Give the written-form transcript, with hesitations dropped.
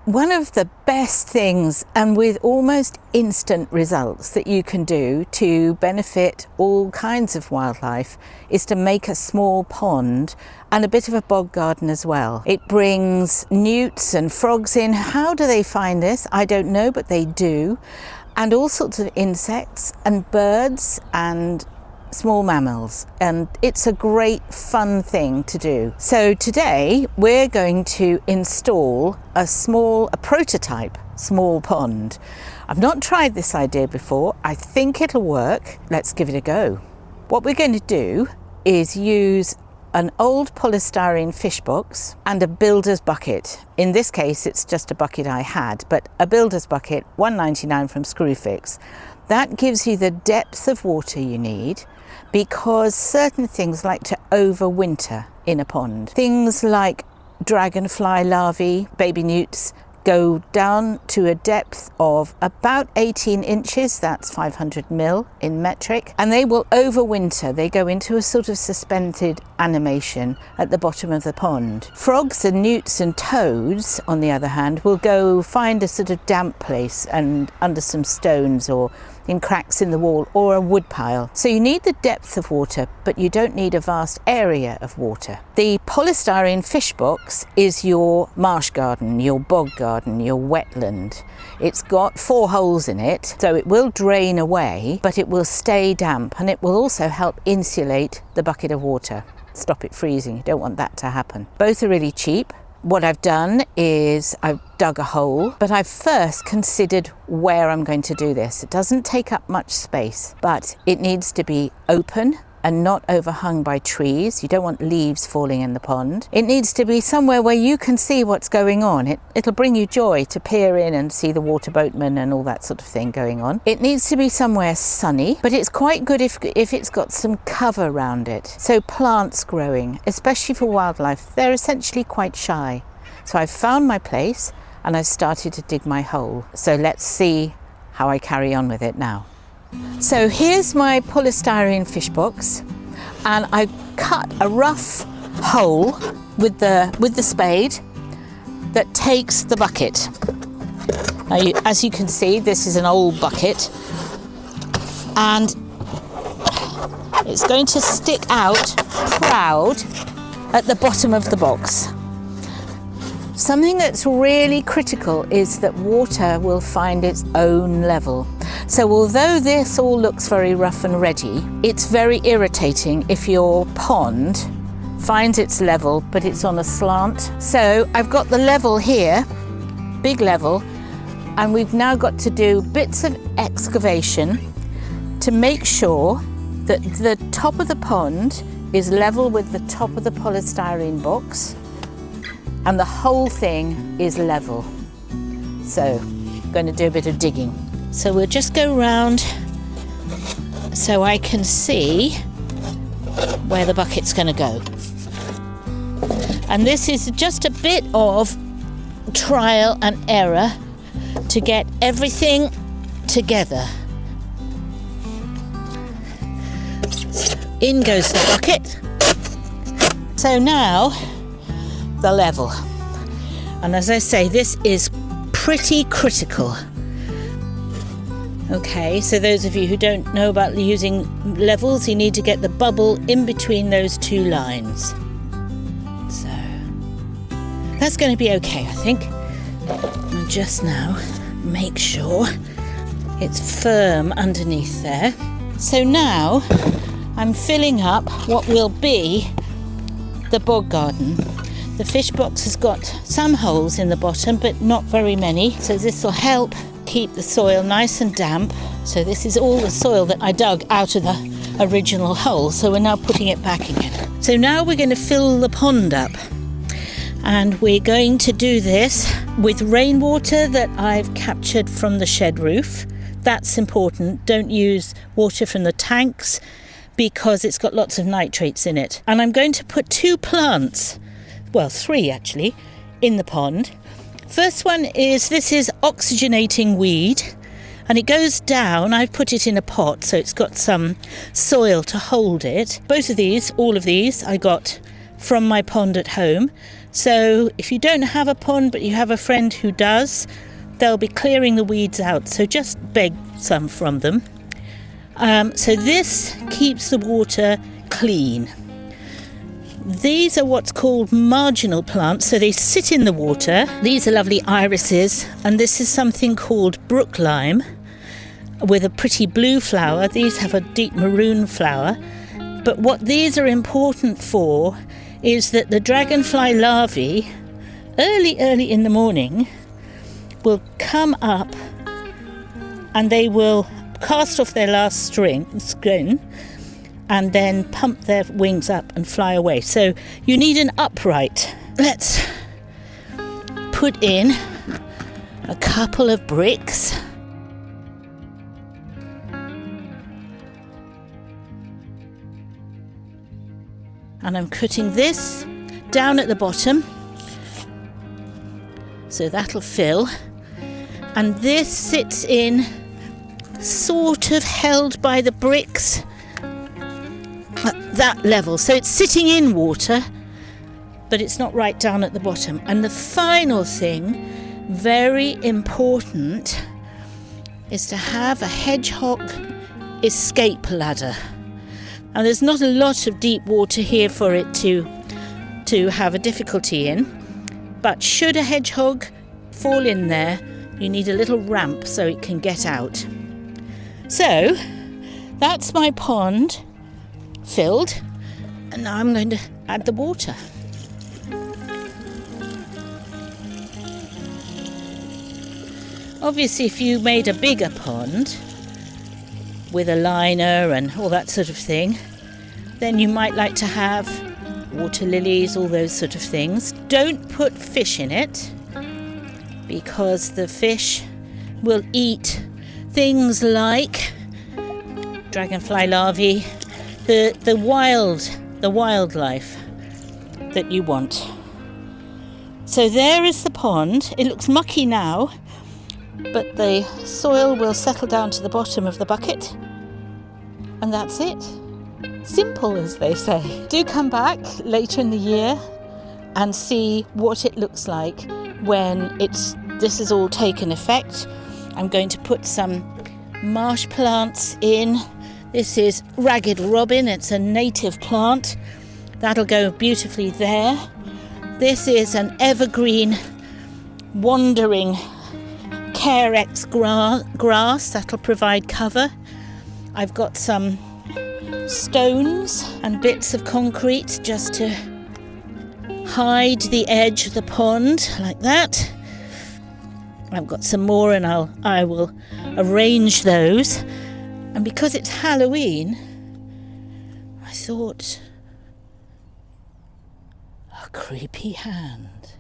One of the best things, and with almost instant results, that you can do to benefit all kinds of wildlife is to make a small pond and a bit of a bog garden as well. It brings newts and frogs in. How do they find this? I don't know, but they do. And all sorts of insects and birds and small mammals, and it's a great fun thing to do. So today we're going to install a prototype small pond. I've not tried this idea before. I think it'll work. Let's give it a go. What we're going to do is use an old polystyrene fish box and a builder's bucket. In this case it's just a bucket I had, but a builder's bucket, $1.99 from Screwfix. That gives you the depth of water you need, because certain things like to overwinter in a pond. Things like dragonfly larvae, baby newts, go down to a depth of about 18 inches, that's 500 mil in metric, and they will overwinter. They go into a sort of suspended animation at the bottom of the pond. Frogs and newts and toads, on the other hand, will go find a sort of damp place and under some stones or in cracks in the wall or a wood pile. So you need the depth of water, but you don't need a vast area of water. The polystyrene fish box is your marsh garden, your bog garden, your wetland. It's got 4 holes in it, so it will drain away, but it will stay damp, and it will also help insulate the bucket of water, stop it freezing. You don't want that to happen. Both are really cheap. What I've done is I've dug a hole, but I've first considered where I'm going to do this. It doesn't take up much space, but it needs to be open and not overhung by trees. You don't want leaves falling in the pond. It needs to be somewhere where you can see what's going on. It'll bring you joy to peer in and see the water boatman and all that sort of thing going on. It needs to be somewhere sunny, but it's quite good if it's got some cover around it. So plants growing, especially for wildlife, they're essentially quite shy. So I've found my place and I've started to dig my hole. So let's see how I carry on with it now. So here's my polystyrene fish box, and I cut a rough hole with the spade that takes the bucket. Now as you can see, this is an old bucket, and it's going to stick out proud at the bottom of the box. Something that's really critical is that water will find its own level. So although this all looks very rough and ready, it's very irritating if your pond finds its level but it's on a slant. So I've got the level here, big level, and we've now got to do bits of excavation to make sure that the top of the pond is level with the top of the polystyrene box and the whole thing is level. So I'm going to do a bit of digging. So we'll just go round so I can see where the bucket's going to go. And this is just a bit of trial and error to get everything together. In goes the bucket. So now the level. And as I say, this is pretty critical. Okay, so those of you who don't know about using levels, you need to get the bubble in between those 2 lines. So that's going to be okay, I think. And just now make sure it's firm underneath there. So now I'm filling up what will be the bog garden. The fish box has got some holes in the bottom, but not very many, so this will help keep the soil nice and damp. So this is all the soil that I dug out of the original hole, so we're now putting it back again. So now we're going to fill the pond up, and we're going to do this with rainwater that I've captured from the shed roof. That's important. Don't use water from the tanks because it's got lots of nitrates in it. And I'm going to put 2 plants, well 3 actually, in the pond. First one is, this is oxygenating weed, and it goes down. I've put it in a pot so it's got some soil to hold it. Both of these, all of these, I got from my pond at home. So if you don't have a pond but you have a friend who does, they'll be clearing the weeds out, so just beg some from them. So this keeps the water clean. These are what's called marginal plants, so they sit in the water. These are lovely irises, and this is something called brook lime with a pretty blue flower. These have a deep maroon flower. But what these are important for is that the dragonfly larvae, early in the morning, will come up and they will cast off their last skin and then pump their wings up and fly away. So you need an upright. Let's put in a couple of bricks. And I'm putting this down at the bottom, so that'll fill. And this sits in, sort of held by the bricks at that level. So it's sitting in water, but it's not right down at the bottom. And the final thing, very important, is to have a hedgehog escape ladder. And there's not a lot of deep water here for it to have a difficulty in, but should a hedgehog fall in there, you need a little ramp so it can get out. So that's my pond filled, and now I'm going to add the water. Obviously, if you made a bigger pond with a liner and all that sort of thing, then you might like to have water lilies, all those sort of things. Don't put fish in it, because the fish will eat things like dragonfly larvae, the wildlife that you want. So there is the pond. It looks mucky now, but the soil will settle down to the bottom of the bucket, and that's it. Simple, as they say. Do come back later in the year and see what it looks like when this is all taken effect. I'm going to put some marsh plants in. This is ragged robin. It's a native plant. That'll go beautifully there. This is an evergreen wandering Carex grass that'll provide cover. I've got some stones and bits of concrete just to hide the edge of the pond, like that. I've got some more, and I will arrange those. And because it's Halloween, I thought a creepy hand.